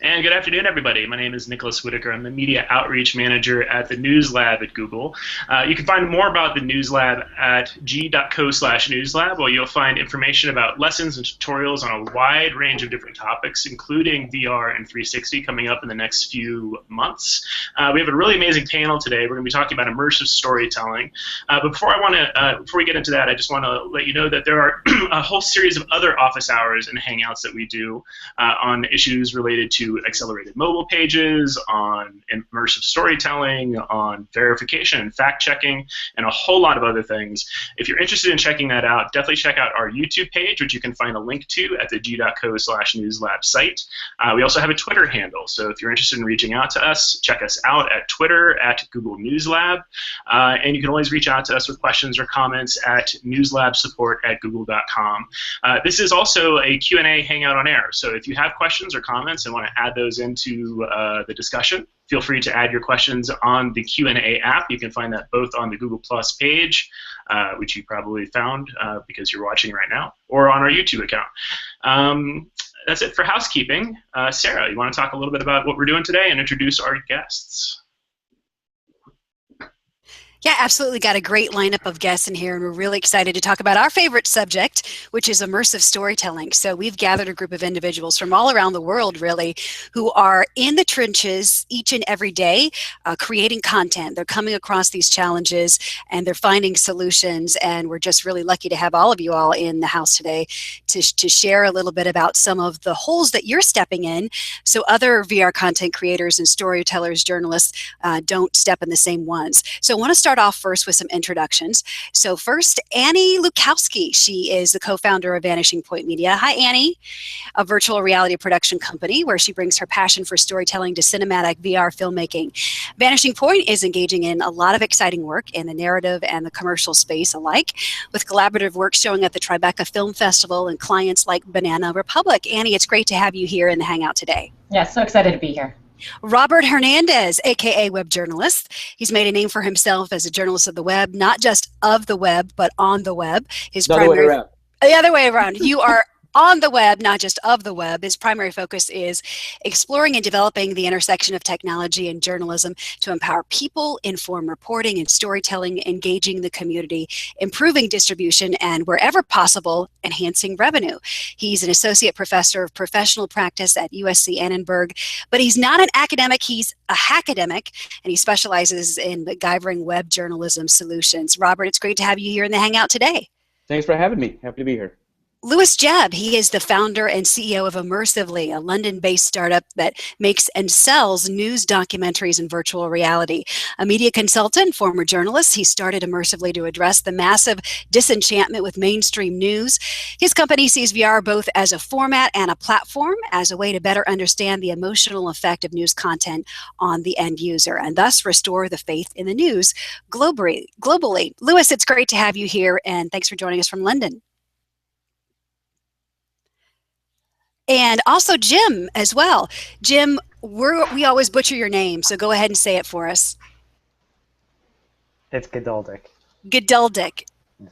And good afternoon, everybody. My name is Nicholas Whitaker. I'm the Media Outreach Manager at the News Lab at Google. You can find more about the News Lab at g.co/newslab, where you'll find information about lessons and tutorials on a wide range of different topics, including VR and 360 coming up in the next few months. We have a really amazing panel today. We're going to be talking about immersive storytelling. But before we get into that, I just want to let you know that there are a whole series of other office hours and hangouts that we do on issues related to accelerated mobile pages, on immersive storytelling, on verification and fact-checking, and a whole lot of other things. If you're interested in checking that out, definitely check out our YouTube page, which you can find a link to at the g.co/newslab site. We also have a Twitter handle, so if you're interested in reaching out to us, check us out at Twitter at Google News Lab, and you can always reach out to us with questions or comments at newslabsupport@google.com. This is also a Q&A hangout on air, so if you have questions or comments and want to add those into the discussion, feel free to add your questions on the Q&A app. You can find that both on the Google Plus page, which you probably found because you're watching right now, or on our YouTube account. That's it for housekeeping. Sarah, you want to talk a little bit about what we're doing today and introduce our guests? Yeah, absolutely. Got a great lineup of guests in here, and we're really excited to talk about our favorite subject, which is immersive storytelling. So we've gathered a group of individuals from all around the world, really, who are in the trenches each and every day creating content. They're coming across these challenges, and they're finding solutions, and we're just really lucky to have all of you all in the house today to share a little bit about some of the holes that you're stepping in so other VR content creators and storytellers, journalists don't step in the same ones. So I want to start off first with some introductions. So first, Annie Lukowski. She is the co-founder of Vanishing Media. Hi, Annie, a virtual reality production company where she brings her passion for storytelling to cinematic VR filmmaking. Vanishing Point is engaging in a lot of exciting work in the narrative and the commercial space alike, with collaborative work showing at the Tribeca Film Festival and clients like Banana Republic. Annie, it's great to have you here in the Hangout today. Yeah, so excited to be here. Robert Hernandez, aka web journalist. He's made a name for himself as a journalist of the web, not just of the web, but on the web. The other way around. You are on the web, not just of the web. His primary focus is exploring and developing the intersection of technology and journalism to empower people, inform reporting and storytelling, engaging the community, improving distribution, and wherever possible, enhancing revenue. He's an associate professor of professional practice at USC Annenberg, but he's not an academic, he's a hackademic, and he specializes in MacGyvering web journalism solutions. Robert, it's great to have you here in the Hangout today. Thanks for having me. Happy to be here. Louis Jebb, he is the founder and CEO of Immersively, a London-based startup that makes and sells news documentaries in virtual reality. A media consultant, former journalist, he started Immersively to address the massive disenchantment with mainstream news. His company sees VR both as a format and a platform, as a way to better understand the emotional effect of news content on the end user, and thus restore the faith in the news globally. Louis, it's great to have you here, and thanks for joining us from London. And also Jim as well. Jim, we always butcher your name, so go ahead and say it for us. It's Gelduldick. Gelduldick.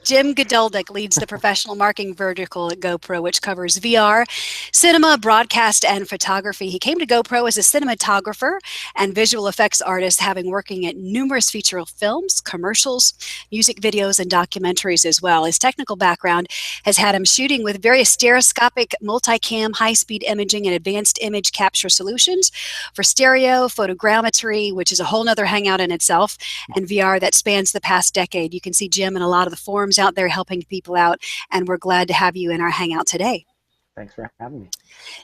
Jim Gelduldick leads the professional marketing vertical at GoPro, which covers VR, cinema, broadcast, and photography. He came to GoPro as a cinematographer and visual effects artist, having working at numerous feature films, commercials, music videos, and documentaries as well. His technical background has had him shooting with various stereoscopic, multicam, high-speed imaging, and advanced image capture solutions for stereo, photogrammetry, which is a whole nother hangout in itself, and VR that spans the past decade. You can see Jim in a lot of the forums out there helping people out, and we're glad to have you in our hangout today. Thanks for having me.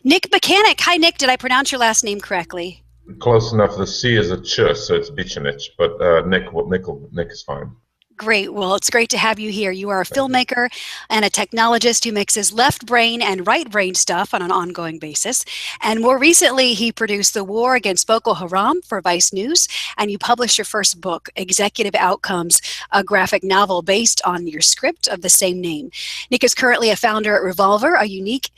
Nick Bicanic. Hi, Nick. Did I pronounce your last name correctly? Close enough. The C is a ch, so it's Bicanic, but Nick is fine. Great. Well, it's great to have you here. You are a filmmaker and a technologist who mixes left brain and right brain stuff on an ongoing basis. And more recently, he produced The War Against Boko Haram for Vice News, and you published your first book, Executive Outcomes, a graphic novel based on your script of the same name. Nick is currently a founder at Revolver, a unique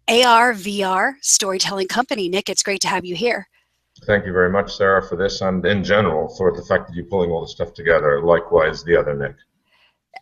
AR/VR storytelling company. Nick, it's great to have you here. Thank you very much, Sarah, for this, and in general for the fact that you're pulling all the stuff together. Likewise, the other Nick.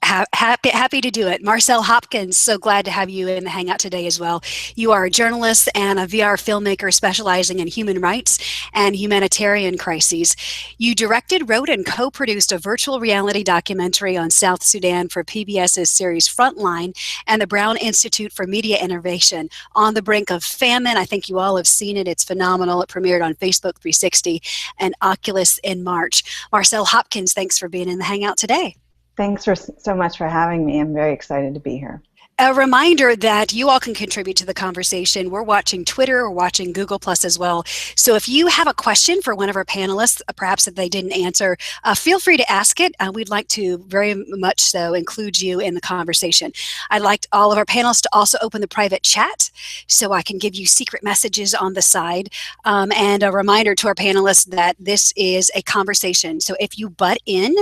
Happy to do it. Marcelle Hopkins, so glad to have you in the Hangout today as well. You are a journalist and a VR filmmaker specializing in human rights and humanitarian crises. You directed, wrote, and co-produced a virtual reality documentary on South Sudan for PBS's series Frontline and the Brown Institute for Media Innovation, On the Brink of Famine. I think you all have seen it. It's phenomenal. It premiered on Facebook 360 and Oculus in March. Marcelle Hopkins, thanks for being in the Hangout today. Thanks so much for having me. I'm very excited to be here. A reminder that you all can contribute to the conversation. We're watching Twitter, we're watching Google Plus as well. So if you have a question for one of our panelists, perhaps that they didn't answer, feel free to ask it. We'd like to very much so include you in the conversation. I'd like all of our panelists to also open the private chat so I can give you secret messages on the side. And a reminder to our panelists that this is a conversation. So if you butt in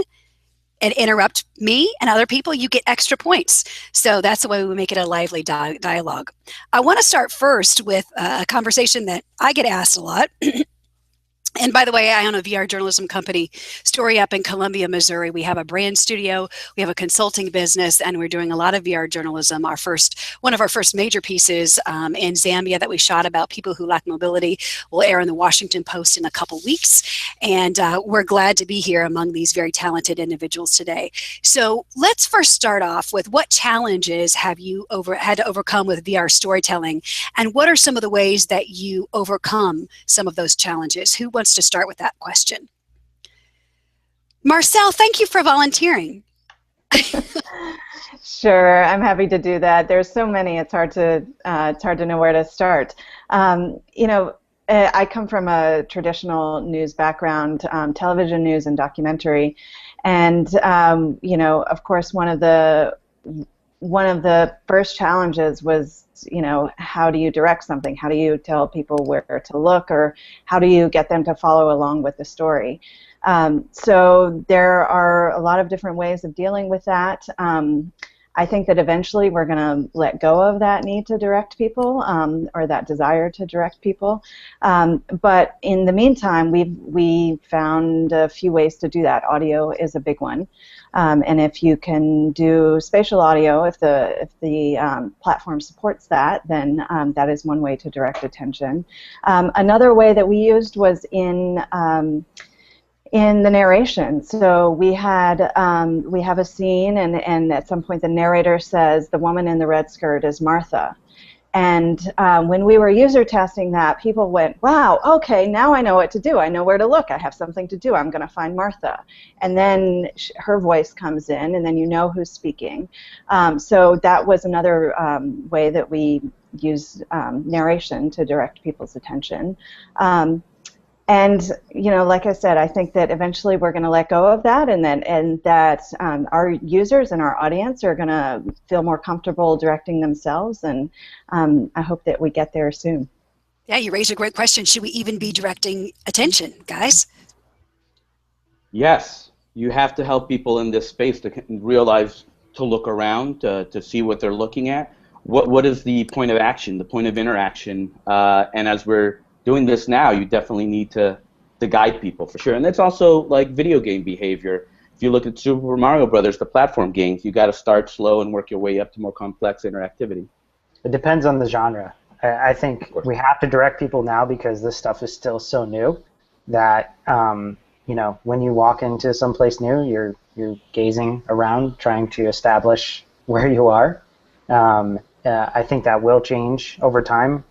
and interrupt me and other people, you get extra points. So that's the way we make it a lively dialogue. I want to start first with a conversation that I get asked a lot. And by the way, I own a VR journalism company, StoryUp in Columbia, Missouri. We have a brand studio, we have a consulting business, and we're doing a lot of VR journalism. One of our first major pieces in Zambia that we shot about people who lack mobility will air in the Washington Post in a couple weeks. And we're glad to be here among these very talented individuals today. So let's first start off with what challenges have you had to overcome with VR storytelling? And what are some of the ways that you overcome some of those challenges? Who wants to start with that question? Marcelle, thank you for volunteering. Sure, I'm happy to do that. There's so many; it's hard to know where to start. You know, I come from a traditional news background, television news and documentary, and you know, of course, one of the first challenges was, you know, how do you direct something? How do you tell people where to look, or how do you get them to follow along with the story? So there are a lot of different ways of dealing with that. I think that eventually we're going to let go of that need to direct people, or that desire to direct people. But in the meantime, we found a few ways to do that. Audio is a big one. And if you can do spatial audio, if the platform supports that, then that is one way to direct attention. Another way that we used was in the narration. So we have a scene, and at some point the narrator says, "The woman in the red skirt is Martha." And when we were user testing that, people went, "Wow, okay, now I know what to do. I know where to look. I have something to do. I'm going to find Martha." And then her voice comes in, and then you know who's speaking. So that was another way that we use narration to direct people's attention. And you know, like I said, I think that eventually we're going to let go of that, and that our users and our audience are going to feel more comfortable directing themselves, and I hope that we get there soon. Yeah, you raised a great question. Should we even be directing attention, guys? Yes, you have to help people in this space to realize, to look around, to see what they're looking at. What is the point of action, the point of interaction, and as we're doing this now, you definitely need to guide people, for sure. And it's also like video game behavior. If you look at Super Mario Brothers, the platform games, you got to start slow and work your way up to more complex interactivity. It depends on the genre. I think we have to direct people now because this stuff is still so new that you know, when you walk into someplace new, you're gazing around, trying to establish where you are. I think that will change over time.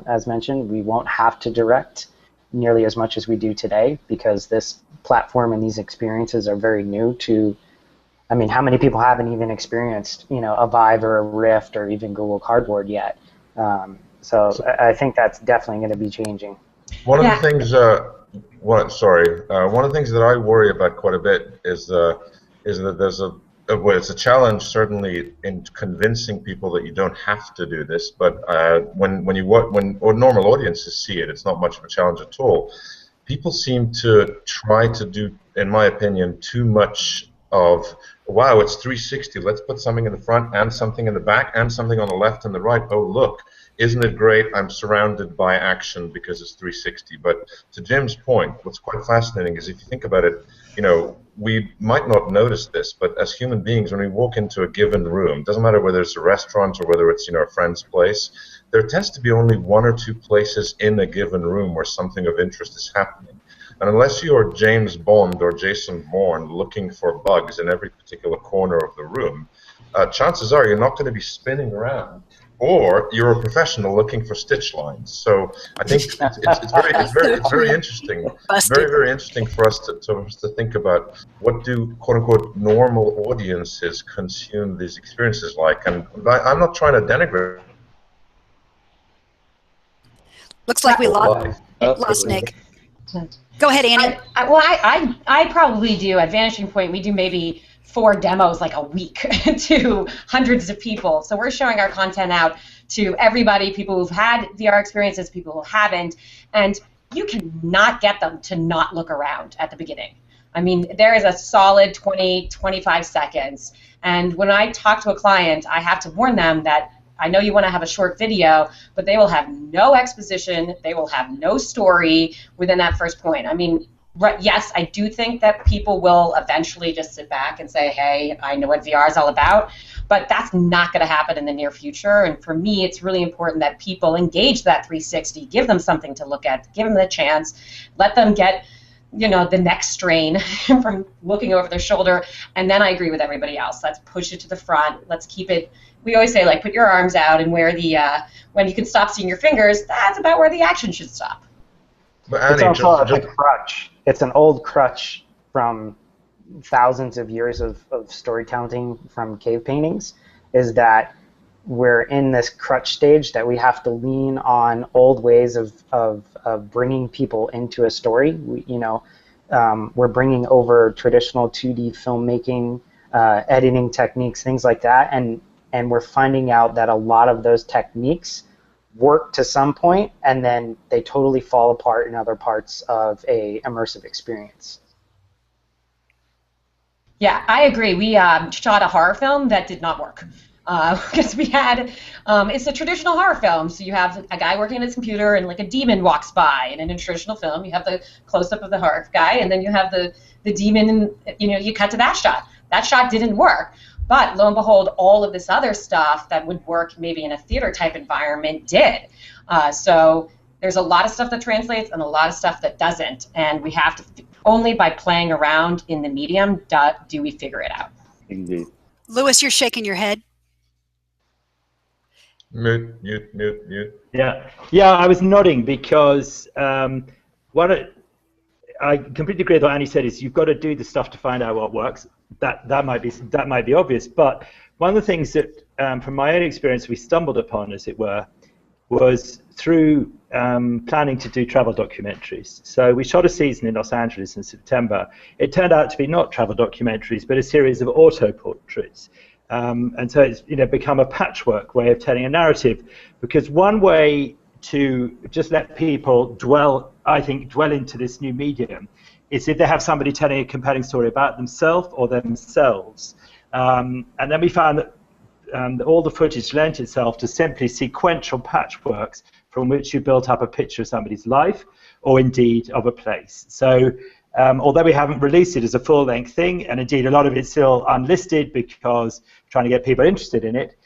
As mentioned, we won't have to direct nearly as much as we do today because this platform and these experiences are very new to, I mean, how many people haven't even experienced, you know, a Vive or a Rift or even Google Cardboard yet? So I think that's definitely going to be changing. One of the things, one of the things that I worry about quite a bit is that there's well, it's a challenge certainly in convincing people that you don't have to do this. But when normal audiences see it, it's not much of a challenge at all. People seem to try to do, in my opinion, too much of, wow, it's 360. Let's put something in the front and something in the back and something on the left and the right. Oh, look, isn't it great? I'm surrounded by action because it's 360. But to Jim's point, what's quite fascinating is if you think about it, we might not notice this, but as human beings, when we walk into a given room, doesn't matter whether it's a restaurant or whether it's a friend's place, there tends to be only one or two places in a given room where something of interest is happening. And unless you are James Bond or Jason Bourne looking for bugs in every particular corner of the room, chances are you're not going to be spinning around. Or you're a professional looking for stitch lines. So I think it's very interesting. Very interesting for us to think about what do quote unquote normal audiences consume these experiences like. And I'm not trying to denigrate. Looks like we lost Nick. Go ahead, Annie. I probably do. At Vanishing Point, we do maybe 4 demos like a week to hundreds of people. So we're showing our content out to everybody, people who've had VR experiences, people who haven't, and you cannot get them to not look around at the beginning. I mean, there is a solid 20, 25 seconds. And when I talk to a client, I have to warn them that I know you want to have a short video, but they will have no exposition, they will have no story within that first point. I mean, yes, I do think that people will eventually just sit back and say, hey, I know what VR is all about, but that's not going to happen in the near future. And for me, it's really important that people engage that 360, give them something to look at, give them the chance, let them get the next strain from looking over their shoulder, and then I agree with everybody else. Let's push it to the front. Let's keep it. We always say, like, put your arms out, and when you can stop seeing your fingers, that's about where the action should stop. But Annie, it's also a crutch. It's an old crutch from thousands of years of storytelling from cave paintings, is that we're in this crutch stage that we have to lean on old ways of bringing people into a story. We're bringing over traditional 2D filmmaking, editing techniques, things like that, and we're finding out that a lot of those techniques work to some point, and then they totally fall apart in other parts of a immersive experience. Yeah, I agree. We shot a horror film that did not work. Because we had, it's a traditional horror film, so you have a guy working on his computer and like a demon walks by, and in a traditional film you have the close-up of the horror guy, and then you have the demon, and you cut to that shot. That shot didn't work, but lo and behold, all of this other stuff that would work maybe in a theater-type environment did. So there's a lot of stuff that translates and a lot of stuff that doesn't, and we have to, only by playing around in the medium do we figure it out. Indeed. Lewis, you're shaking your head. Mute. Yeah, I was nodding because I completely agree with what Annie said. Is you've got to do the stuff to find out what works. That might be obvious, but one of the things that, from my own experience, we stumbled upon, as it were, was through planning to do travel documentaries. So we shot a season in Los Angeles in September. It turned out to be not travel documentaries, but a series of auto portraits. And so it's become a patchwork way of telling a narrative, because one way to just let people dwell into this new medium is if they have somebody telling a compelling story about themselves or themselves. And then we found that all the footage lent itself to simply sequential patchworks from which you built up a picture of somebody's life or indeed of a place. So although we haven't released it as a full-length thing, and indeed a lot of it's still unlisted because we're trying to get people interested in it,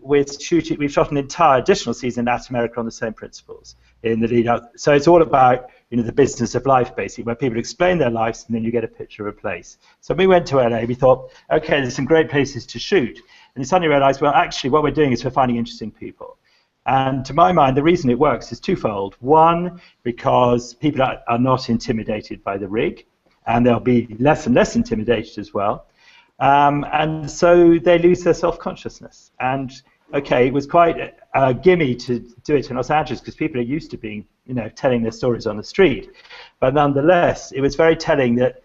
we've shot an entire additional season in Latin America on the same principles in the lead up. So it's all about the business of life, basically, where people explain their lives and then you get a picture of a place. So we went to LA, we thought, okay, there's some great places to shoot. And we suddenly realized, well, actually what we're doing is we're finding interesting people. And to my mind, the reason it works is twofold. One, because people are not intimidated by the rig, and they'll be less and less intimidated as well. And so they lose their self-consciousness. And, okay, it was quite a gimme to do it in Los Angeles because people are used to being, telling their stories on the street. But nonetheless, it was very telling that,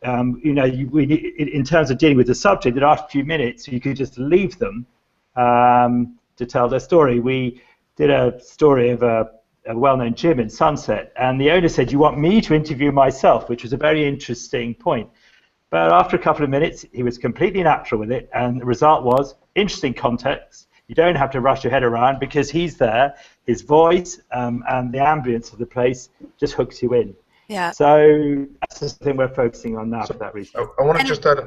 in terms of dealing with the subject, that after a few minutes, you could just leave them to tell their story. We did a story of a well-known gym in Sunset, and the owner said, "You want me to interview myself?" which was a very interesting point. But after a couple of minutes, he was completely natural with it, and the result was interesting context, You don't have to rush your head around because he's there. His voice and the ambience of the place just hooks you in. Yeah. So that's the thing we're focusing on now for that reason. I want to just add.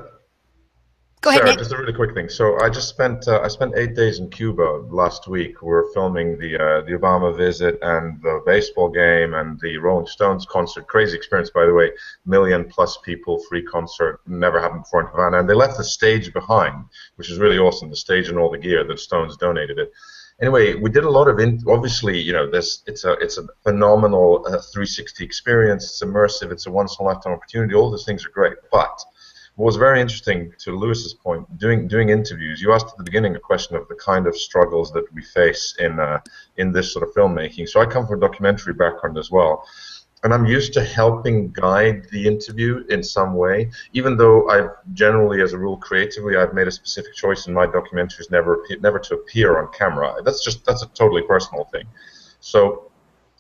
Go ahead, Sarah, Nick. just a really quick thing. So I just spent 8 days in Cuba last week. We were filming the Obama visit and the baseball game and the Rolling Stones concert. Crazy experience, by the way. 1 million+ people, free concert, never happened before in Havana. And they left the stage behind, which is really awesome. The stage and all the gear. The Stones donated it. Anyway, we did a lot of obviously, you know, it's a phenomenal 360 experience. It's immersive. It's a once in a lifetime opportunity. All those things are great, but what was very interesting, to Lewis's point, doing interviews, you asked at the beginning a question of the kind of struggles that we face in this sort of filmmaking. So I come from a documentary background as well, and I'm used to helping guide the interview in some way, even though I've generally, as a rule, creatively, I've made a specific choice in my documentaries never to appear on camera. That's a totally personal thing. So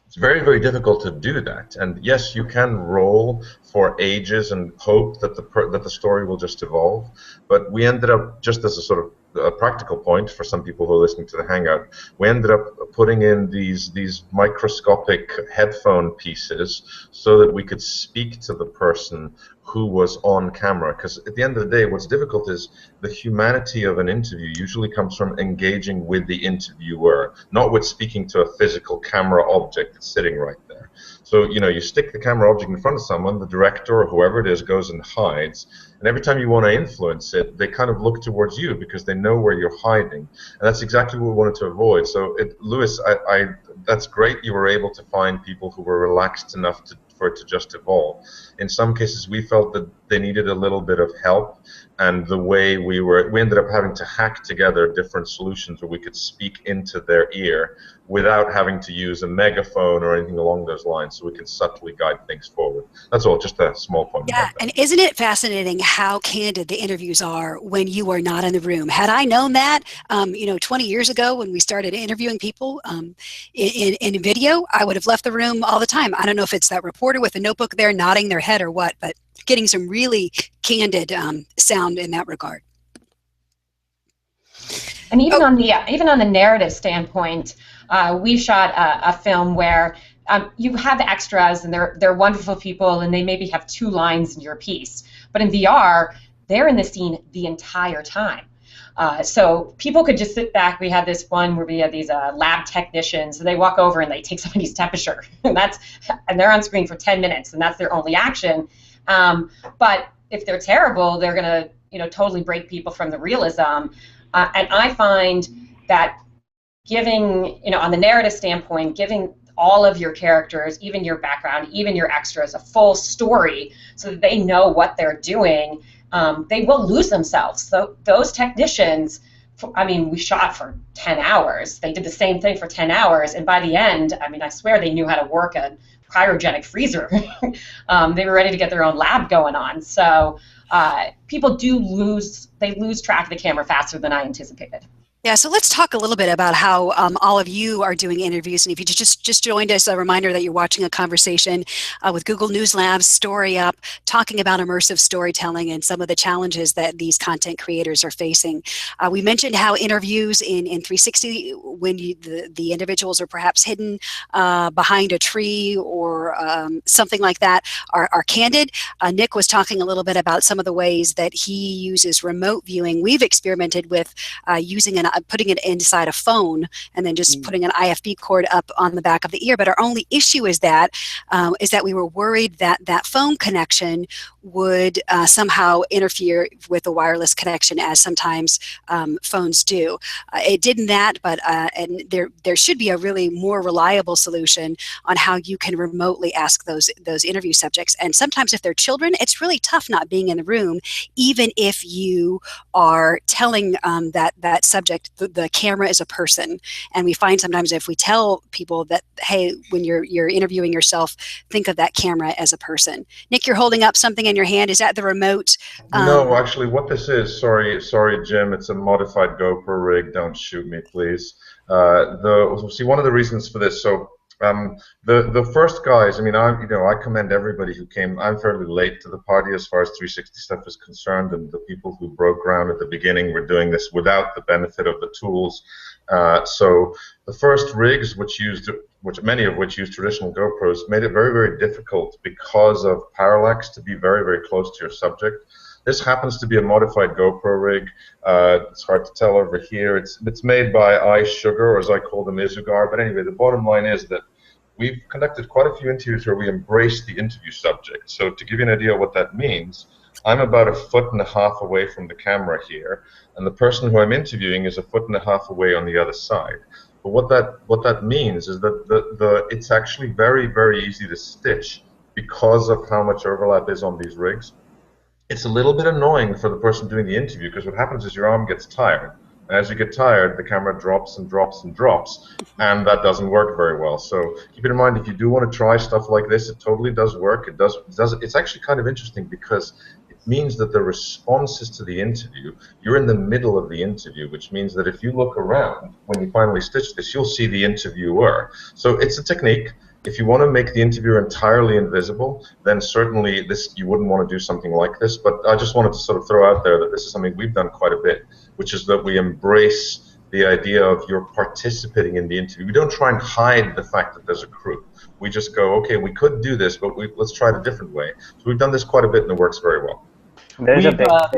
it's very, very difficult to do that. And yes, you can roll for ages and hope that the story will just evolve. But we ended up, just as a sort of a practical point for some people who are listening to the Hangout, we ended up putting in these microscopic headphone pieces so that we could speak to the person who was on camera. Because at the end of the day, what's difficult is the humanity of an interview usually comes from engaging with the interviewer, not with speaking to a physical camera object that's sitting right there. So, you know, you stick the camera object in front of someone, the director or whoever it is goes and hides, and every time you want to influence it, they kind of look towards you because they know where you're hiding. And that's exactly what we wanted to avoid. So, Lewis, that's great you were able to find people who were relaxed enough for it to just evolve. In some cases, we felt that they needed a little bit of help, and the way we ended up having to hack together different solutions where we could speak into their ear without having to use a megaphone or anything along those lines, so we could subtly guide things forward. That's all, just a small point. Yeah, and isn't it fascinating how candid the interviews are when you are not in the room? Had I known that, 20 years ago when we started interviewing people in video, I would have left the room all the time. I don't know if it's that reporter with a notebook there nodding their head or what, but getting some really candid sound in that regard. And even on the narrative standpoint, we shot a film where you have extras and they're wonderful people and they maybe have 2 lines in your piece. But in VR, they're in the scene the entire time. So people could just sit back. We had this one where we had these lab technicians, so they walk over and they take somebody's temperature, and they're on screen for 10 minutes, and that's their only action. But if they're terrible, they're going to totally break people from the realism. And I find that giving, on the narrative standpoint, giving all of your characters, even your background, even your extras, a full story so that they know what they're doing, they will lose themselves. So those technicians, we shot for 10 hours. They did the same thing for 10 hours, and by the end, I swear they knew how to work a cryogenic freezer. They were ready to get their own lab going on. So people lose track of the camera faster than I anticipated. Yeah, so let's talk a little bit about how all of you are doing interviews. And if you just joined us, a reminder that you're watching a conversation with Google News Lab's StoryUp, talking about immersive storytelling and some of the challenges that these content creators are facing. We mentioned how interviews in 360, when the individuals are perhaps hidden behind a tree or something like that, are candid. Nick was talking a little bit about some of the ways that he uses remote viewing. We've experimented with using putting it inside a phone and then just putting an IFB cord up on the back of the ear. But our only issue is that we were worried that that phone connection would somehow interfere with the wireless connection, as sometimes phones do. It didn't that, but and there should be a really more reliable solution on how you can remotely ask those interview subjects. And sometimes if they're children, it's really tough not being in the room, even if you are telling that subject the camera is a person. And we find sometimes if we tell people that, hey, when you're interviewing yourself, think of that camera as a person. Nick, you're holding up something in your hand. Is that the remote? No, actually, what this is, sorry, Jim, it's a modified GoPro rig. Don't shoot me, please. See, one of the reasons for this, so the first guys, I commend everybody who came. I'm fairly late to the party as far as 360 stuff is concerned, and the people who broke ground at the beginning were doing this without the benefit of the tools So the first rigs, many of which use traditional GoPros, made it very, very difficult because of parallax to be very, very close to your subject. This happens to be a modified GoPro rig. It's hard to tell over here. It's made by iSugar, or as I call them, Izugar. But anyway, the bottom line is that we've conducted quite a few interviews where we embrace the interview subject. So to give you an idea of what that means, I'm about 1.5 feet away from the camera here, and the person who I'm interviewing is 1.5 feet away on the other side. But what that means is that it's actually very, very easy to stitch because of how much overlap is on these rigs. It's a little bit annoying for the person doing the interview, because what happens is your arm gets tired. And as you get tired, the camera drops and drops and drops, and that doesn't work very well. So keep it in mind, if you do want to try stuff like this, it totally does work. It's actually kind of interesting, because it means that the responses to the interview, you're in the middle of the interview, which means that if you look around, when you finally stitch this, you'll see the interviewer. So it's a technique. If you want to make the interviewer entirely invisible, then certainly you wouldn't want to do something like this. But I just wanted to sort of throw out there that this is something we've done quite a bit, which is that we embrace the idea of you're participating in the interview. We don't try and hide the fact that there's a crew. We just go, okay, we could do this, but let's try it a different way. So we've done this quite a bit, and it works very well.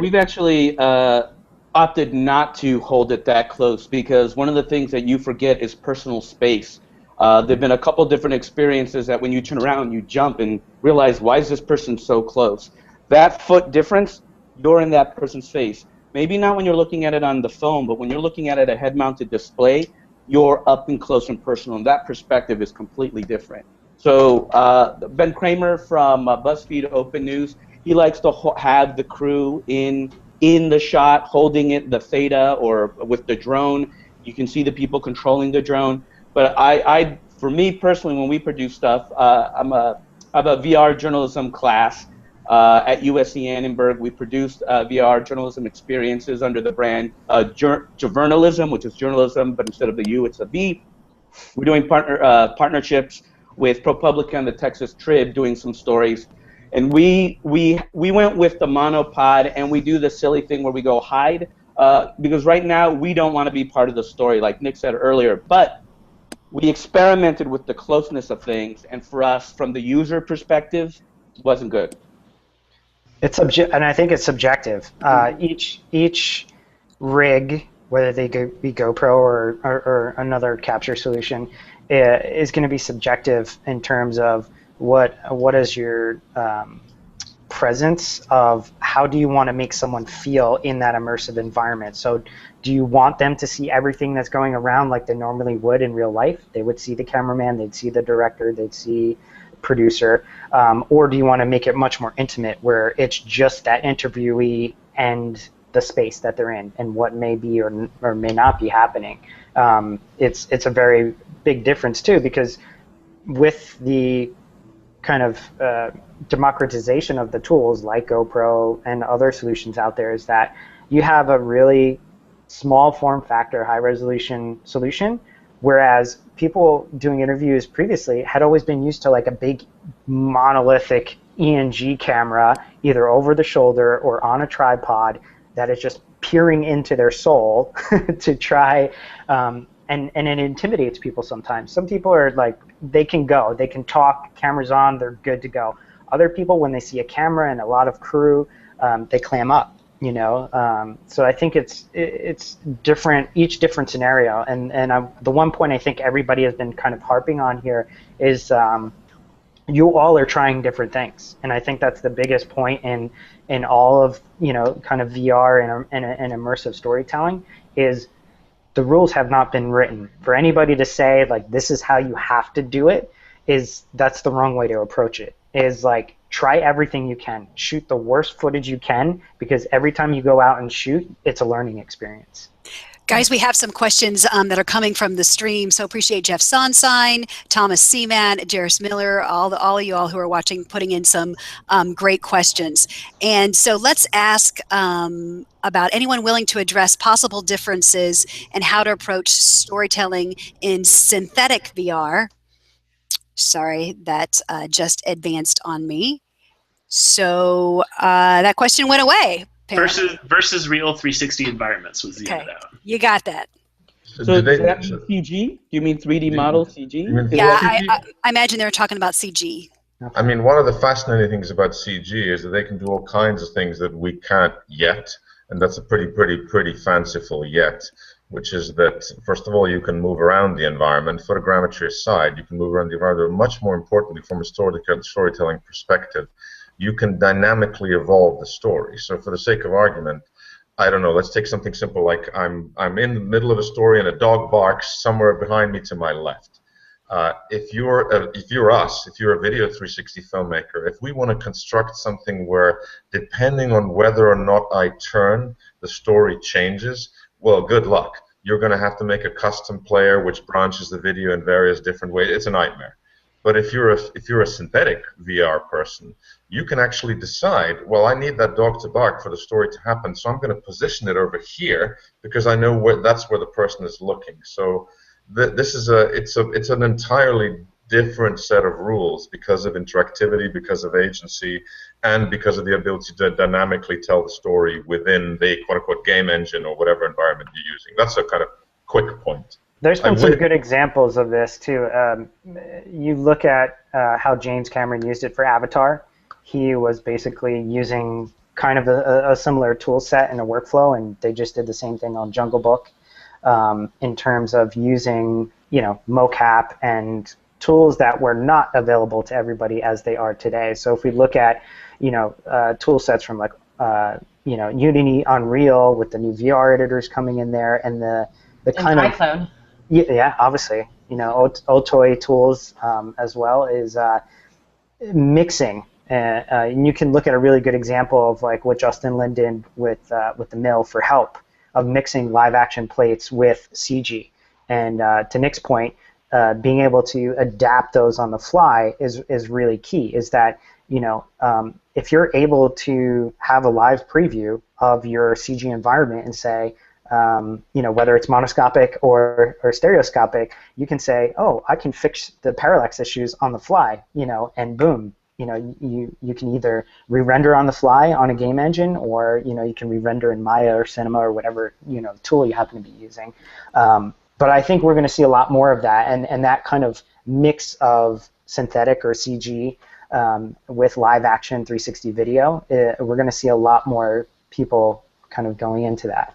We've actually opted not to hold it that close, because one of the things that you forget is personal space. There have been a couple different experiences that when you turn around, you jump and realize, why is this person so close? That foot difference, you're in that person's face. Maybe not when you're looking at it on the phone, but when you're looking at it at a head-mounted display, you're up and close and personal, and that perspective is completely different. So Ben Kramer from BuzzFeed Open News, he likes to have the crew in the shot, holding it, the theta, or with the drone. You can see the people controlling the drone. But for me personally, when we produce stuff, I have a VR journalism class at USC Annenberg. We produced VR journalism experiences under the brand Journalism, which is journalism, but instead of the U, it's a V. We're doing partnerships with ProPublica and the Texas Trib, doing some stories. And we went with the monopod, and we do the silly thing where we go hide, because right now we don't want to be part of the story, like Nick said earlier. But we experimented with the closeness of things, and for us, from the user perspective, it wasn't good. And I think it's subjective. Each rig, whether they be GoPro or another capture solution, is going to be subjective in terms of what is your presence of how do you want to make someone feel in that immersive environment. So do you want them to see everything that's going around like they normally would in real life? They would see the cameraman, they'd see the director, they'd see producer, or do you want to make it much more intimate where it's just that interviewee and the space that they're in and what may be or may not be happening? It's a very big difference too, because with the kind of democratization of the tools like GoPro and other solutions out there, is that you have a really small form factor, high resolution solution, whereas people doing interviews previously had always been used to like a big monolithic ENG camera, either over the shoulder or on a tripod, that is just peering into their soul to try, and it intimidates people sometimes. Some people are like, they can talk, cameras on, they're good to go. Other people, when they see a camera and a lot of crew, they clam up, you know. So I think it's different, each different scenario. And the one point I think everybody has been kind of harping on here is you all are trying different things, and I think that's the biggest point in all of, you know, kind of VR and immersive storytelling, is the rules have not been written. For anybody to say like this is how you have to do it, that's the wrong way to approach it. Is like, try everything you can, shoot the worst footage you can, because every time you go out and shoot, it's a learning experience. Guys, we have some questions that are coming from the stream, so appreciate Jeff Sonsign, Thomas Seaman, Jairus Miller, all of you all who are watching, putting in some great questions. And so let's ask about anyone willing to address possible differences and how to approach storytelling in synthetic VR. Sorry, that just advanced on me. So that question went away. Versus real 360 environments was the end of that one. You got that. So does that mean CG? Do you mean 3D model CG? Yeah, I imagine they're talking about CG. I mean, one of the fascinating things about CG is that they can do all kinds of things that we can't yet, and that's a pretty fanciful yet, which is that, first of all, you can move around the environment. Photogrammetry aside, you can move around the environment, but much more importantly, from a storytelling perspective, you can dynamically evolve the story. So for the sake of argument, I don't know, let's take something simple like I'm in the middle of a story and a dog barks somewhere behind me to my left. If you're a video 360 filmmaker, if we want to construct something where, depending on whether or not I turn, the story changes, well, good luck. You're going to have to make a custom player which branches the video in various different ways. It's a nightmare. But if you're a synthetic VR person, you can actually decide, well, I need that dog to bark for the story to happen, so I'm going to position it over here because I know that's where the person is looking. So this is it's an entirely different set of rules because of interactivity, because of agency, and because of the ability to dynamically tell the story within the quote-unquote game engine or whatever environment you're using. That's a kind of quick point. There's been some good examples of this too. You look at how James Cameron used it for Avatar. He was basically using kind of a similar tool set and a workflow, and they just did the same thing on Jungle Book in terms of using, mocap and tools that were not available to everybody as they are today. So if we look at, tool sets from like, Unity, Unreal with the new VR editors coming in there, and the kind of iClone. Yeah, obviously, Otoy tools as well is mixing. And you can look at a really good example of like what Justin Lin did with the Mill for Help, of mixing live action plates with CG. And to Nick's point, being able to adapt those on the fly is really key. Is that if you're able to have a live preview of your CG environment and say, whether it's monoscopic or stereoscopic, you can say, oh, I can fix the parallax issues on the fly, and boom, you can either re-render on the fly on a game engine, or you can re-render in Maya or Cinema or whatever tool you happen to be using. But I think we're going to see a lot more of that, and that kind of mix of synthetic or CG with live action 360 video. We're going to see a lot more people kind of going into that.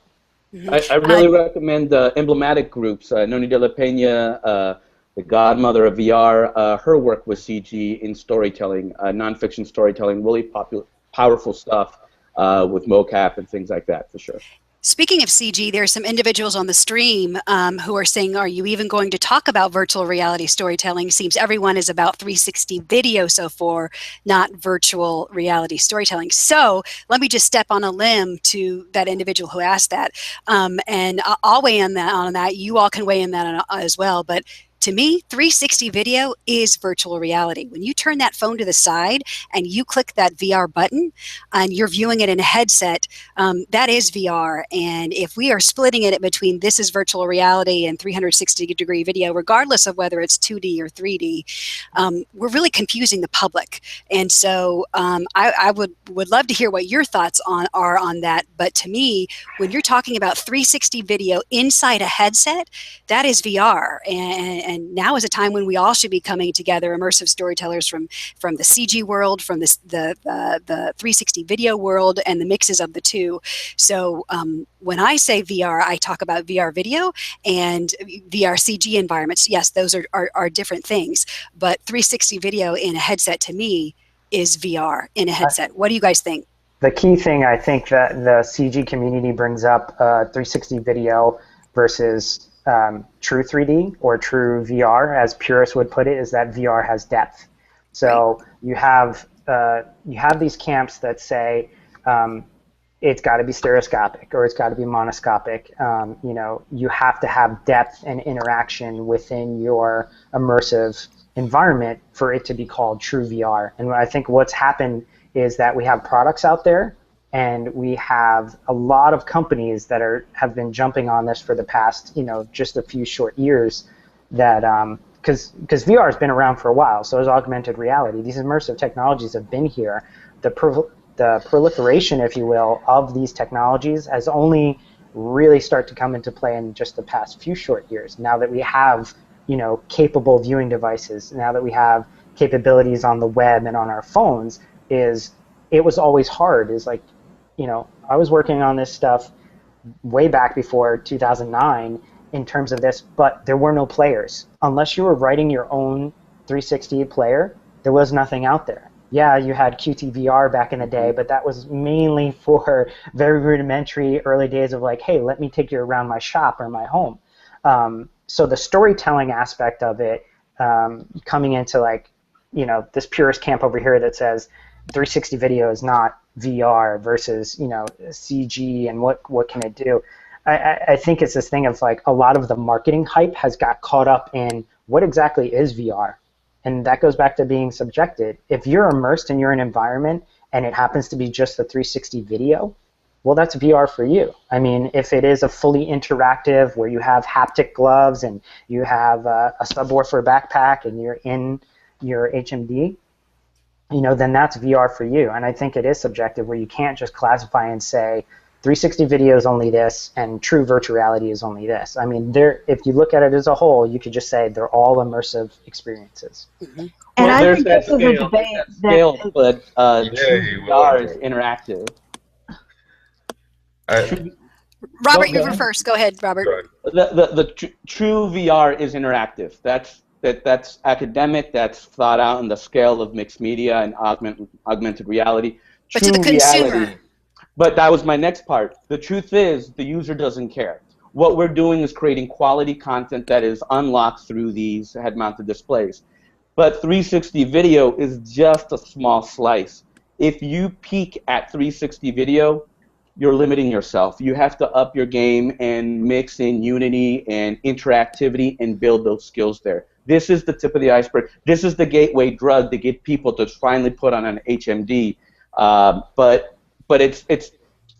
I really recommend emblematic groups. Noni de la Peña, the godmother of VR, her work with CG in storytelling, nonfiction storytelling, really powerful stuff with mocap and things like that, for sure. Speaking of CG, there are some individuals on the stream who are saying, are you even going to talk about virtual reality storytelling? Seems everyone is about 360 video so far, not virtual reality storytelling. So let me just step on a limb to that individual who asked that. And I'll weigh in on that. You all can weigh in that as well. But to me, 360 video is virtual reality. When you turn that phone to the side and you click that VR button and you're viewing it in a headset, that is VR. And if we are splitting it between this is virtual reality and 360-degree video, regardless of whether it's 2D or 3D, we're really confusing the public. And so I would love to hear what your thoughts are on that. But to me, when you're talking about 360 video inside a headset, that is VR. And now is a time when we all should be coming together, immersive storytellers from the CG world, from the 360 video world, and the mixes of the two. So when I say VR, I talk about VR video and VR CG environments. Yes, those are different things, but 360 video in a headset to me is VR in a headset. What do you guys think? The key thing I think that the CG community brings up 360 video versus true 3D or true VR, as purists would put it, is that VR has depth. So you have these camps that say it's got to be stereoscopic or it's got to be monoscopic. You have to have depth and interaction within your immersive environment for it to be called true VR. And I think what's happened is that we have products out there, and we have a lot of companies that have been jumping on this for the past, just a few short years. That because VR has been around for a while, so has augmented reality. These immersive technologies have been here. The proliferation, if you will, of these technologies has only really start to come into play in just the past few short years. Now that we have, capable viewing devices, now that we have capabilities on the web and on our phones, it was always hard. I was working on this stuff way back before 2009 in terms of this, but there were no players. Unless you were writing your own 360 player, there was nothing out there. Yeah, you had QTVR back in the day, but that was mainly for very rudimentary early days of like, hey, let me take you around my shop or my home. So the storytelling aspect of it, coming into like, this purist camp over here that says 360 video is not VR versus, CG and what can it do? I think it's this thing of like a lot of the marketing hype has got caught up in what exactly is VR. And that goes back to being subjected. If you're immersed and you're in an environment and it happens to be just the 360 video, well, that's VR for you. I mean, if it is a fully interactive where you have haptic gloves and you have a subwoofer backpack and you're in your HMD, then that's VR for you. And I think it is subjective where you can't just classify and say 360 video is only this and true virtual reality is only this. I mean, if you look at it as a whole, you could just say they're all immersive experirobert, And I think this is a debate but true VR is interactive. Robert, you were first. Go ahead, Robert. The true VR is interactive. That's academic. That's thought out on the scale of mixed media and augmented reality. But to the consumer. But that was my next part. The truth is, the user doesn't care. What we're doing is creating quality content that is unlocked through these head-mounted displays. But 360 video is just a small slice. If you peak at 360 video, you're limiting yourself. You have to up your game and mix in Unity and interactivity and build those skills there. This is the tip of the iceberg. This is the gateway drug to get people to finally put on an HMD. But it's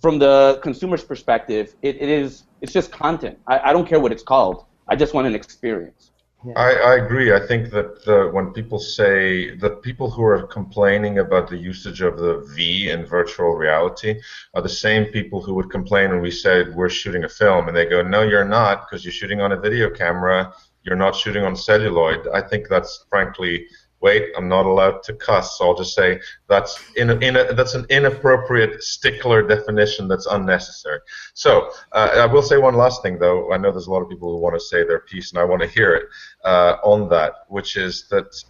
from the consumer's perspective, it's just content. I don't care what it's called. I just want an experience. Yeah. I agree. I think that when people say, the people who are complaining about the usage of the V in virtual reality are the same people who would complain when we said we're shooting a film, and they go, no, you're not, because you're shooting on a video camera, you're not shooting on celluloid. I think that's frankly, wait, I'm not allowed to cuss, so I'll just say that's that's an inappropriate stickler definition that's unnecessary. So I will say one last thing, though. I know there's a lot of people who want to say their piece, and I want to hear it on that, which is that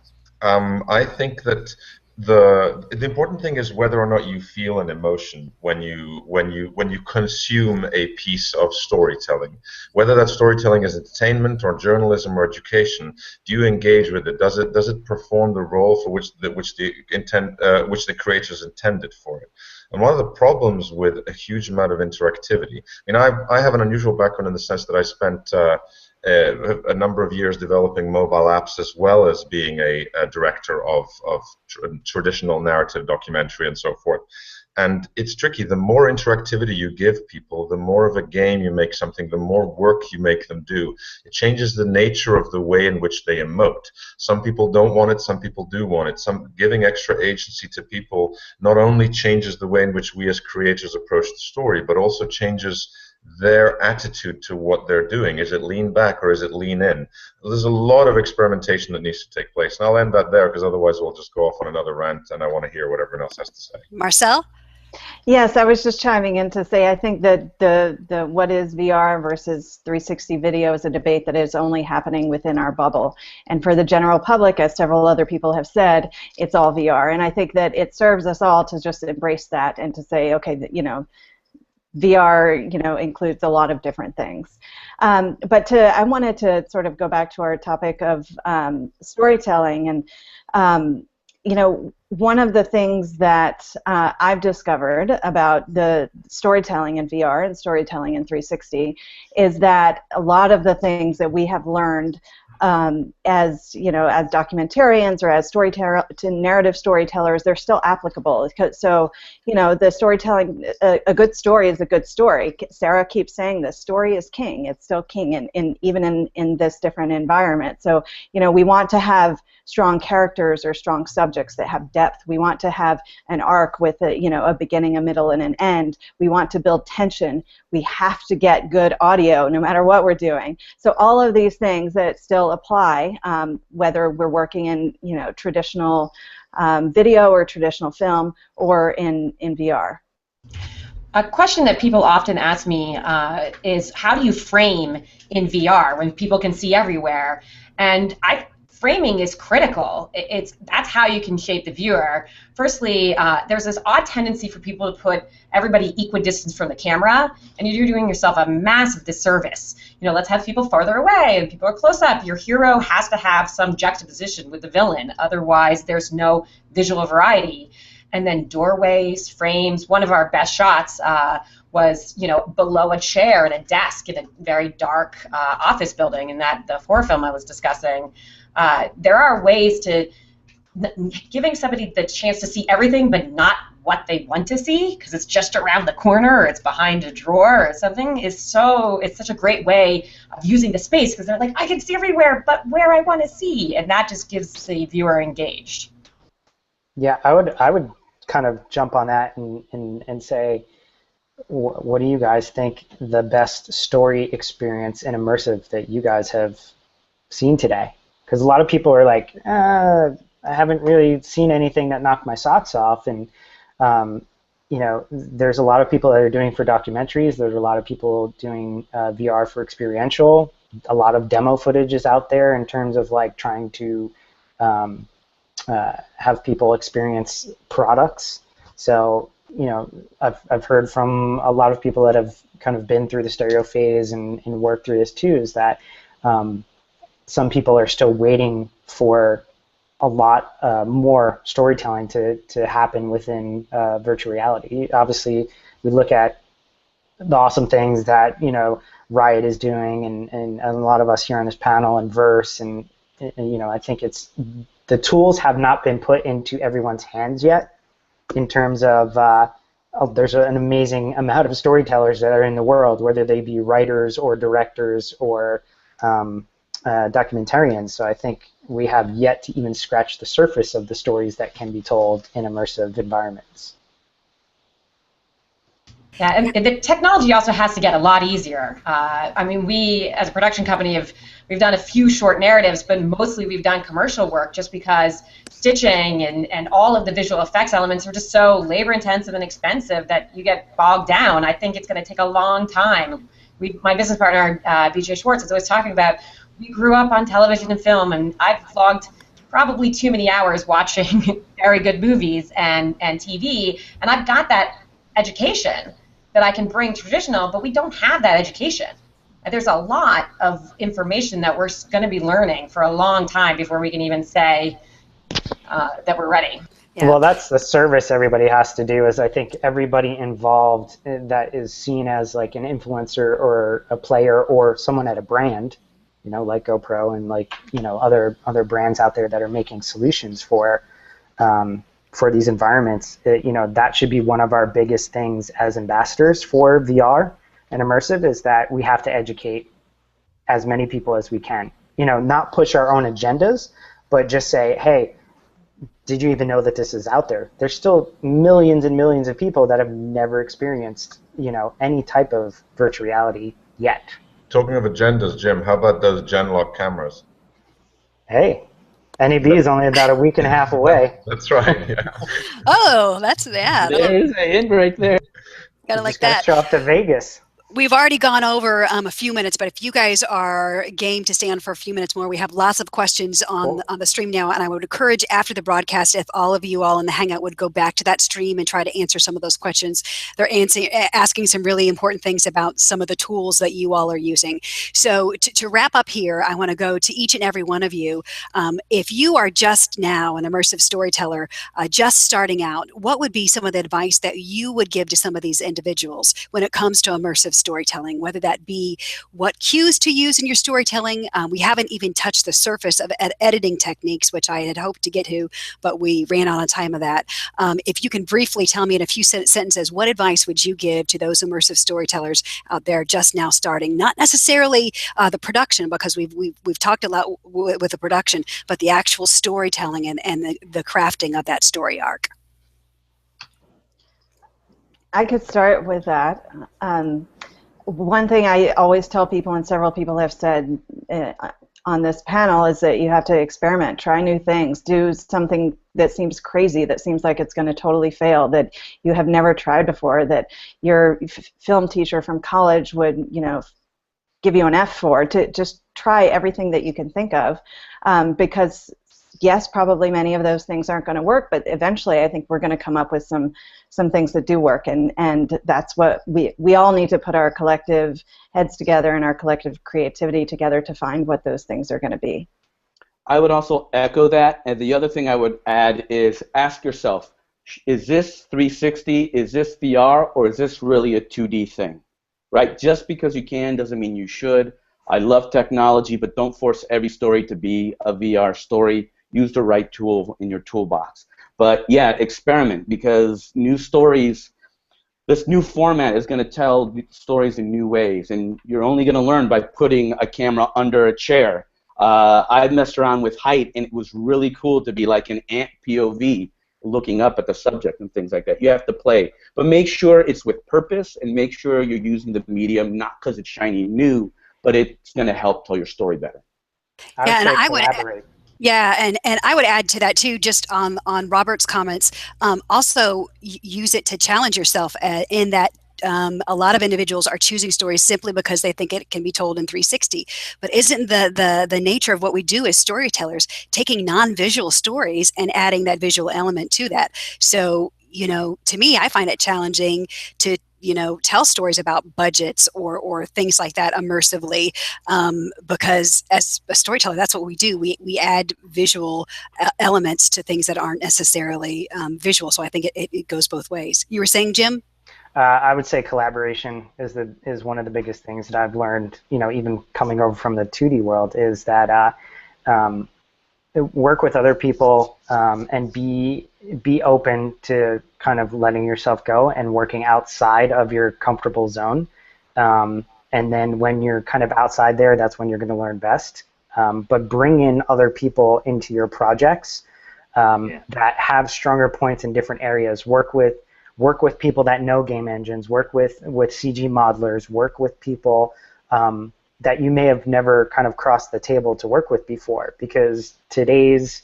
I think that the important thing is whether or not you feel an emotion when you consume a piece of storytelling. Whether that storytelling is entertainment or journalism or education, do you engage with it? Does it perform the role for which the creators intended for it? And one of the problems with a huge amount of interactivity, I mean, I have an unusual background in the sense that I spent a number of years developing mobile apps as well as being a director of traditional narrative documentary and so forth. And it's tricky. The more interactivity you give people, the more of a game you make something, the more work you make them do. It changes the nature of the way in which they emote. Some people don't want it, some people do want it. Giving extra agency to people not only changes the way in which we as creators approach the story, but also changes their attitude to what they're doing. Is it lean back or is it lean in? There's a lot of experimentation that needs to take place. And I'll end that there because otherwise we'll just go off on another rant and I want to hear what everyone else has to say. Marcelle? Yes, I was just chiming in to say I think that the what is VR versus 360 video is a debate that is only happening within our bubble. And for the general public, as several other people have said, it's all VR. And I think that it serves us all to just embrace that and to say, okay, VR, includes a lot of different things. But I wanted to sort of go back to our topic of storytelling, and one of the things that I've discovered about the storytelling in VR and storytelling in 360 is that a lot of the things that we have learned as documentarians or as narrative storytellers, they're still applicable. So, the storytelling, a good story is a good story. Sarah keeps saying this, story is king. It's still king even in this different environment. So, we want to have strong characters or strong subjects that have depth. We want to have an arc with a beginning, a middle, and an end. We want to build tension. We have to get good audio no matter what we're doing. So all of these things that still apply, whether we're working in traditional video or traditional film or in VR. A question that people often ask me is, how do you frame in VR when people can see everywhere? And framing is critical. That's how you can shape the viewer. Firstly, there's this odd tendency for people to put everybody equidistant from the camera, and you're doing yourself a massive disservice. Let's have people farther away and people are close up. Your hero has to have some juxtaposition with the villain, otherwise there's no visual variety. And then doorways, frames. One of our best shots was, below a chair and a desk in a very dark office building in the horror film I was discussing. There are ways to giving somebody the chance to see everything, but not what they want to see, because it's just around the corner or it's behind a drawer or something. It's such a great way of using the space, because they're like, I can see everywhere, but where I want to see, and that just gives the viewer engaged. Yeah, I would kind of jump on that and say, what do you guys think the best story experience in immersive that you guys have seen today? Because a lot of people are like, I haven't really seen anything that knocked my socks off. And, there's a lot of people that are doing for documentaries. There's a lot of people doing VR for experiential. A lot of demo footage is out there in terms of like trying to have people experience products. So, I've heard from a lot of people that have kind of been through the stereo phase and worked through this too, is that some people are still waiting for a lot more storytelling to happen within virtual reality. Obviously, we look at the awesome things that Riot is doing, and a lot of us here on this panel, and Verse, and I think the tools have not been put into everyone's hands yet. In terms of there's an amazing amount of storytellers that are in the world, whether they be writers or directors or documentarians. So I think we have yet to even scratch the surface of the stories that can be told in immersive environments. Yeah, and the technology also has to get a lot easier. We, as a production company, we've done a few short narratives, but mostly we've done commercial work just because stitching and all of the visual effects elements are just so labor-intensive and expensive that you get bogged down. I think it's going to take a long time. My business partner, BJ Schwartz, is always talking about, we grew up on television and film, and I've logged probably too many hours watching very good movies and TV, and I've got that education that I can bring traditional, but we don't have that education. And there's a lot of information that we're going to be learning for a long time before we can even say that we're ready. Yeah. Well, that's the service everybody has to do, is I think everybody involved that is seen as like an influencer or a player or someone at a brand, like GoPro and like, other brands out there that are making solutions for these environments. That should be one of our biggest things as ambassadors for VR and immersive, is that we have to educate as many people as we can. Not push our own agendas, but just say, hey, did you even know that this is out there? There's still millions and millions of people that have never experienced, any type of virtual reality yet. Talking of agendas, Jim, how about those Genlock cameras? Hey, NAB is only about a week and a half away. That's right, yeah. Oh, there's a hint right there. Gotta like Just gotta that. show up to Vegas. We've already gone over a few minutes, but if you guys are game to stay on for a few minutes more, we have lots of questions on the stream now, and I would encourage after the broadcast if all of you all in the Hangout would go back to that stream and try to answer some of those questions. They're asking some really important things about some of the tools that you all are using. So to wrap up here, I want to go to each and every one of you. If you are just now an immersive storyteller, just starting out, what would be some of the advice that you would give to some of these individuals when it comes to immersive storytelling, whether that be what cues to use in your storytelling. We haven't even touched the surface of editing techniques, which I had hoped to get to, but we ran out of time of that. If you can briefly tell me in a few sentences, what advice would you give to those immersive storytellers out there just now starting? Not necessarily the production, because we've talked a lot with the production, but the actual storytelling and the crafting of that story arc. I could start with that. One thing I always tell people, and several people have said on this panel, is that you have to experiment, try new things, do something that seems crazy, that seems like it's going to totally fail, that you have never tried before, that your film teacher from college would, give you an F for. To just try everything that you can think of, because yes, probably many of those things aren't going to work, but eventually I think we're going to come up with some things that do work, and that's what we all need to put our collective heads together and our collective creativity together to find what those things are going to be. I would also echo that, and the other thing I would add is ask yourself, is this 360, is this VR, or is this really a 2D thing? Right? Just because you can doesn't mean you should. I love technology, but don't force every story to be a VR story. Use the right tool in your toolbox. But yeah, experiment, because new stories, this new format is going to tell stories in new ways, and you're only going to learn by putting a camera under a chair. I messed around with height, and it was really cool to be like an ant POV looking up at the subject and things like that. You have to play. But make sure it's with purpose, and make sure you're using the medium not because it's shiny and new, but it's going to help tell your story better. I would collaborate. Yeah, and I would add to that too, just on Robert's comments, also use it to challenge yourself in that a lot of individuals are choosing stories simply because they think it can be told in 360. But isn't the nature of what we do as storytellers taking non-visual stories and adding that visual element to that? So, to me, I find it challenging to tell stories about budgets or things like that immersively, because as a storyteller, that's what we do. We add visual elements to things that aren't necessarily visual. So I think it goes both ways. You were saying, Jim? I would say collaboration is one of the biggest things that I've learned, even coming over from the 2D world, is that work with other people and be open to kind of letting yourself go and working outside of your comfortable zone. And then when you're kind of outside there, that's when you're going to learn best. But bring in other people into your projects that have stronger points in different areas. Work with people that know game engines. Work with CG modelers. Work with people that you may have never kind of crossed the table to work with before, because today's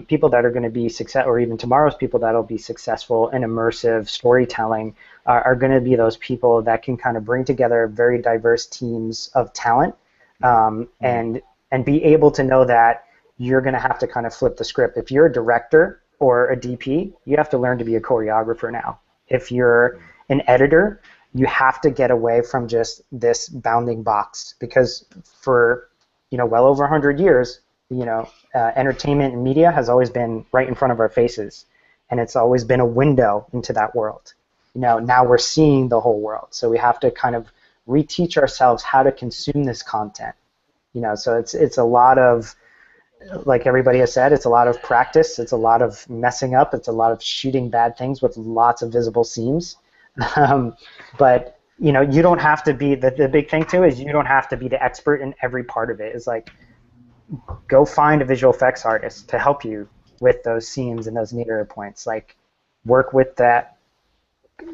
people that are going to be successful, or even tomorrow's people that will be successful in immersive storytelling, are going to be those people that can kind of bring together very diverse teams of talent, and be able to know that you're going to have to kind of flip the script. If you're a director or a DP, you have to learn to be a choreographer now. If you're an editor, you have to get away from just this bounding box, because for well over 100 years, entertainment and media has always been right in front of our faces, and it's always been a window into that world. Now we're seeing the whole world, so we have to kind of reteach ourselves how to consume this content. So it's a lot of, like everybody has said, it's a lot of practice, it's a lot of messing up, it's a lot of shooting bad things with lots of visible seams. But you don't have to be the big thing too is you don't have to be the expert in every part of it. It's like, go find a visual effects artist to help you with those seams and those neater points. Like, work with that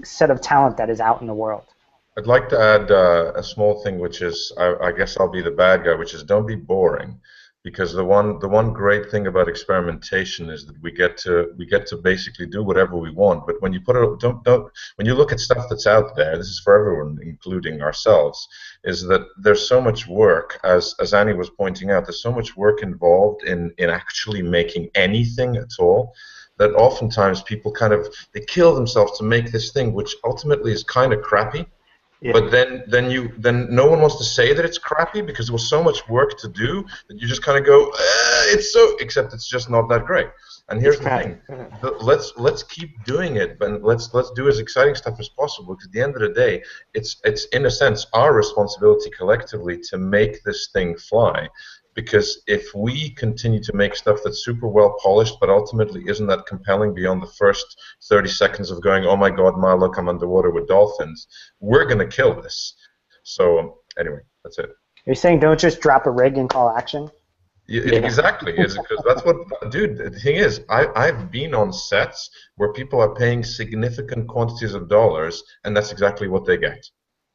set of talent that is out in the world. I'd like to add a small thing, which is, I guess I'll be the bad guy, which is don't be boring. Because the one great thing about experimentation is that we get to basically do whatever we want. But when you when you look at stuff that's out there, this is for everyone, including ourselves, is that there's so much work, as Annie was pointing out, there's so much work involved in actually making anything at all, that oftentimes people they kill themselves to make this thing, which ultimately is kind of crappy. Yeah. But then no one wants to say that it's crappy, because there was so much work to do that you just kind of go, except it's just not that great. And here's the thing: let's keep doing it, but let's do as exciting stuff as possible. Because at the end of the day, it's in a sense our responsibility collectively to make this thing fly. Because if we continue to make stuff that's super well polished, but ultimately isn't that compelling beyond the first 30 seconds of going, oh my God, Ma, look, I'm underwater with dolphins, we're gonna kill this. So anyway, that's it. You're saying don't just drop a rig and call action? Yeah. Exactly, because that's what, dude. The thing is, I've been on sets where people are paying significant quantities of dollars, and that's exactly what they get,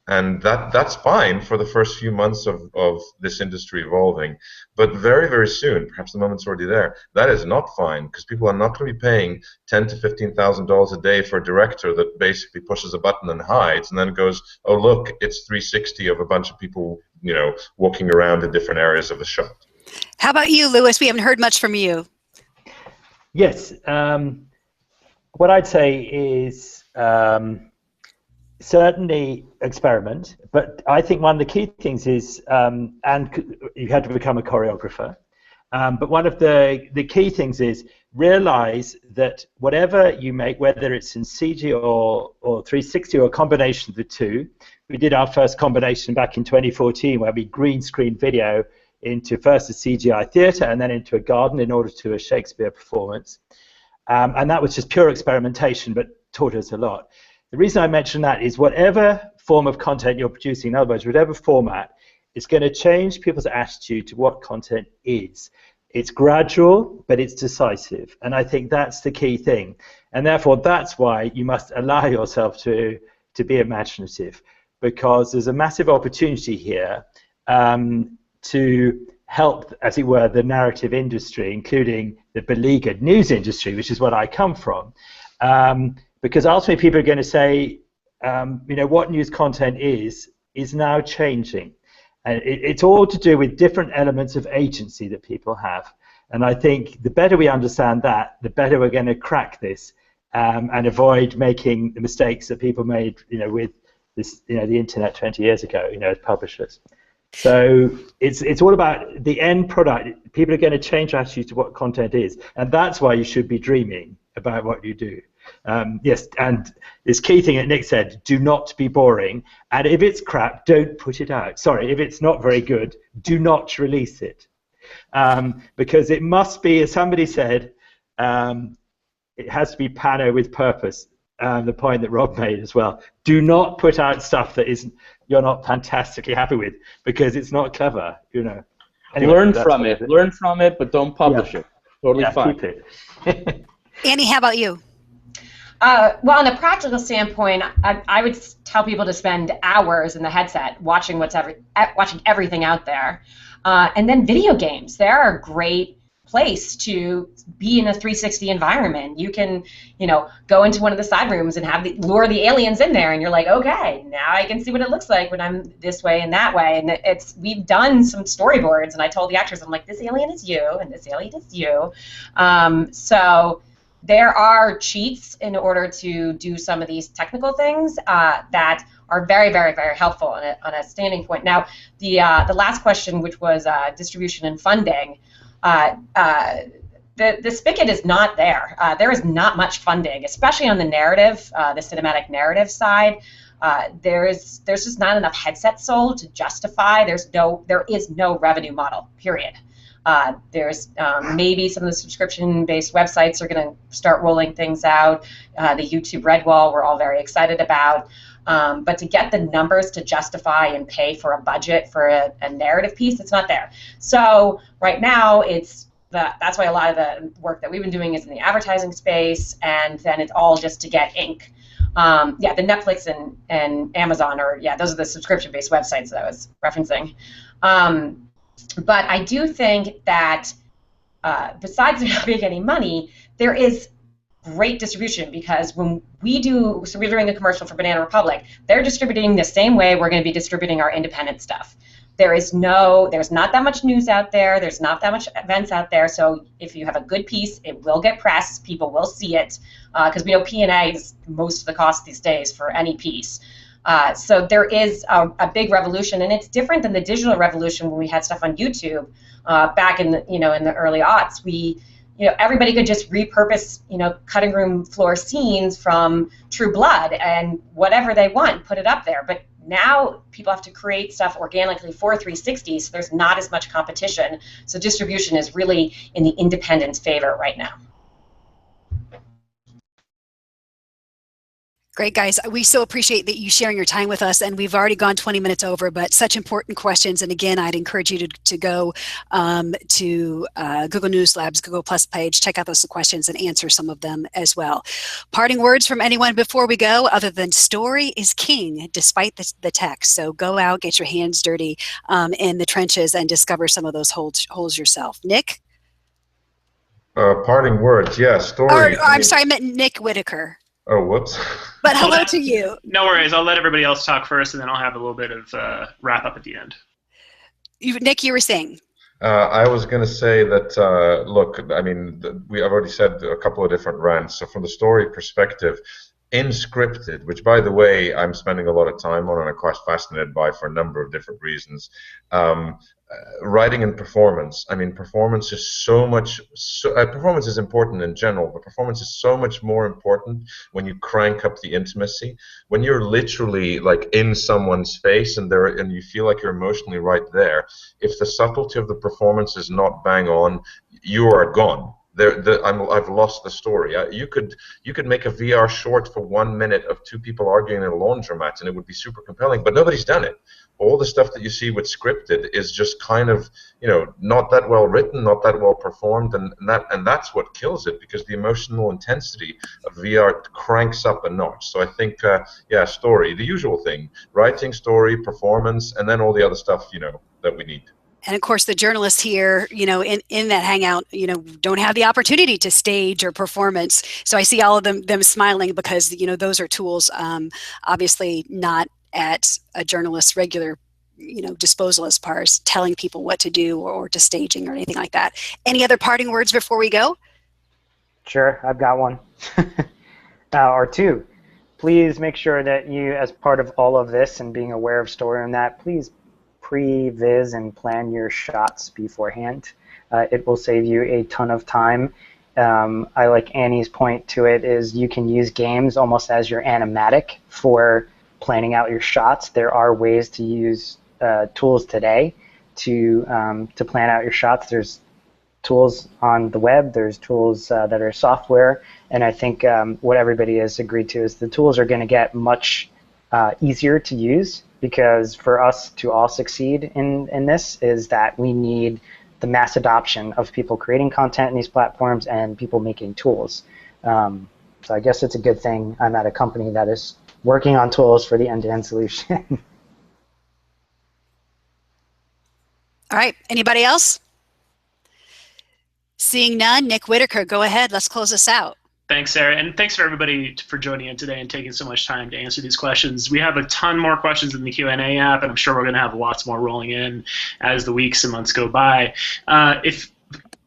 and that's fine for the first few months of this industry evolving. But very, very soon, perhaps the moment's already there, that is not fine, because people are not going to be paying $10,000 to $15,000 a day for a director that basically pushes a button and hides, and then goes, oh look, it's 360 of a bunch of people, walking around in different areas of the shot. How about you, Lewis? We haven't heard much from you. Yes. What I'd say is certainly experiment, but I think one of the key things is, and you had to become a choreographer, but one of the key things is realize that whatever you make, whether it's in CG or 360 or a combination of the two, we did our first combination back in 2014 where we green screen video into first a CGI theatre and then into a garden in order to a Shakespeare performance. And that was just pure experimentation, but taught us a lot. The reason I mention that is whatever form of content you're producing, in other words, whatever format, it's going to change people's attitude to what content is. It's gradual, but it's decisive. And I think that's the key thing. And therefore, that's why you must allow yourself to be imaginative, because there's a massive opportunity here to help, as it were, the narrative industry, including the beleaguered news industry, which is what I come from. Because ultimately people are going to say, what news content is now changing. And it's all to do with different elements of agency that people have. And I think the better we understand that, the better we're going to crack this and avoid making the mistakes that people made, with this, the internet 20 years ago, as publishers. So it's all about the end product. People are going to change attitudes to what content is, and that's why you should be dreaming about what you do. Yes, and this key thing that Nick said, do not be boring, and if it's crap, don't put it out. Sorry, if it's not very good, do not release it. Because it must be, as somebody said, it has to be pano with purpose. The point that Rob made as well. Do not put out stuff that you're not fantastically happy with, because it's not clever, Anyway, learn from it, but don't publish it. Totally fine. Keep it. Annie, how about you? Well, on a practical standpoint, I would tell people to spend hours in the headset watching watching everything out there, and then video games. They're a great place to be in a 360 environment. You can, go into one of the side rooms and lure the aliens in there, and you're like, okay, now I can see what it looks like when I'm this way and that way. And we've done some storyboards, and I told the actors, I'm like, this alien is you, and this alien is you. So there are cheats in order to do some of these technical things that are very, very, very helpful on a standing point. Now, the last question, which was distribution and funding. The spigot is not there. There is not much funding, especially on the narrative, the cinematic narrative side. There's just not enough headsets sold to justify. There is no revenue model, period. There's maybe some of the subscription-based websites are going to start rolling things out. The YouTube Red Wall we're all very excited about. But to get the numbers to justify and pay for a budget for a narrative piece, it's not there. So right now, that's why a lot of the work that we've been doing is in the advertising space, and then it's all just to get ink. The Netflix and Amazon those are the subscription-based websites that I was referencing. But I do think that besides not making any money, there is great distribution, because when we're doing a commercial for Banana Republic, they're distributing the same way we're going to be distributing our independent stuff. There's not that much news out there, there's not that much events out there, so if you have a good piece, it will get press, people will see it, because we know P&A is most of the cost these days for any piece. So there is a big revolution, and it's different than the digital revolution when we had stuff on YouTube back in the in the early aughts. everybody could just repurpose, cutting room floor scenes from True Blood and whatever they want, put it up there. But now people have to create stuff organically for 360, so there's not as much competition. So distribution is really in the independent's favor right now. Great, guys. We so appreciate that you sharing your time with us, and we've already gone 20 minutes over, but such important questions. And again, I'd encourage you to go to Google News Lab's Google Plus page, check out those questions and answer some of them as well. Parting words from anyone before we go, other than story is king despite the text. So go out, get your hands dirty in the trenches and discover some of those holes yourself. Nick? Parting words, yeah, story. I'm sorry, I meant Nick Whitaker. Oh, whoops. But hello to you. No worries. I'll let everybody else talk first, and then I'll have a little bit of wrap up at the end. Nick, you were saying. I was going to say that, look, I mean, I've already said a couple of different rants. So from the story perspective, in scripted, which, by the way, I'm spending a lot of time on and I'm quite fascinated by for a number of different reasons, writing and performance. I mean, performance is performance is important in general, but performance is so much more important when you crank up the intimacy. When you're literally like in someone's face and you feel like you're emotionally right there. If the subtlety of the performance is not bang on, you are gone. I've lost the story. You could make a VR short for 1 minute of two people arguing in a laundromat, and it would be super compelling. But nobody's done it. All the stuff that you see with scripted is just kind of, not that well written, not that well performed, and that's what kills it, because the emotional intensity of VR cranks up a notch. So I think, story, the usual thing: writing, story, performance, and then all the other stuff, that we need. And of course, the journalists here, in that hangout, don't have the opportunity to stage or performance. So I see all of them smiling because, those are tools, obviously not at a journalist's regular, disposal as far as telling people what to do or to staging or anything like that. Any other parting words before we go? Sure, I've got one. Or two. Please make sure that you, as part of all of this and being aware of story and that, please pre-viz and plan your shots beforehand. It will save you a ton of time. I like Annie's point to it is you can use games almost as your animatic for planning out your shots. There are ways to use tools today to plan out your shots. There's tools on the web. There's tools that are software. And I think what everybody has agreed to is the tools are going to get much easier to use, because for us to all succeed in this is that we need the mass adoption of people creating content in these platforms and people making tools. So I guess it's a good thing I'm at a company that is working on tools for the end-to-end solution. All right, anybody else? Seeing none, Nick Whitaker, go ahead, let's close this out. Thanks, Sarah, and thanks for everybody for joining in today and taking so much time to answer these questions. We have a ton more questions in the Q&A app, and I'm sure we're going to have lots more rolling in as the weeks and months go by. If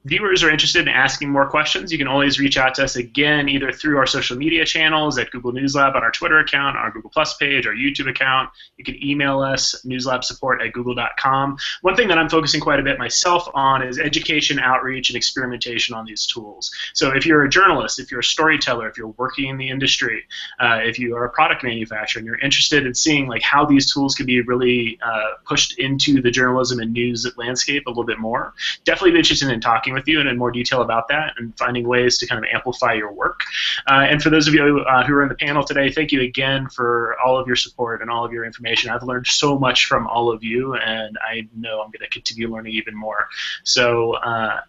viewers are interested in asking more questions, you can always reach out to us again, either through our social media channels at Google News Lab on our Twitter account, our Google Plus page, our YouTube account. You can email us, newslabsupport@google.com. One thing that I'm focusing quite a bit myself on is education, outreach, and experimentation on these tools. So if you're a journalist, if you're a storyteller, if you're working in the industry, if you are a product manufacturer and you're interested in seeing how these tools can be really pushed into the journalism and news landscape a little bit more, definitely be interested in talking with you and in more detail about that and finding ways to kind of amplify your work. And for those of you who are in the panel today, thank you again for all of your support and all of your information. I've learned so much from all of you, and I know I'm going to continue learning even more. So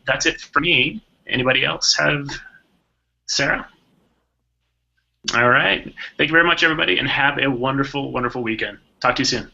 that's it for me. Anybody else have Sarah? All right. Thank you very much, everybody, and have a wonderful, wonderful weekend. Talk to you soon.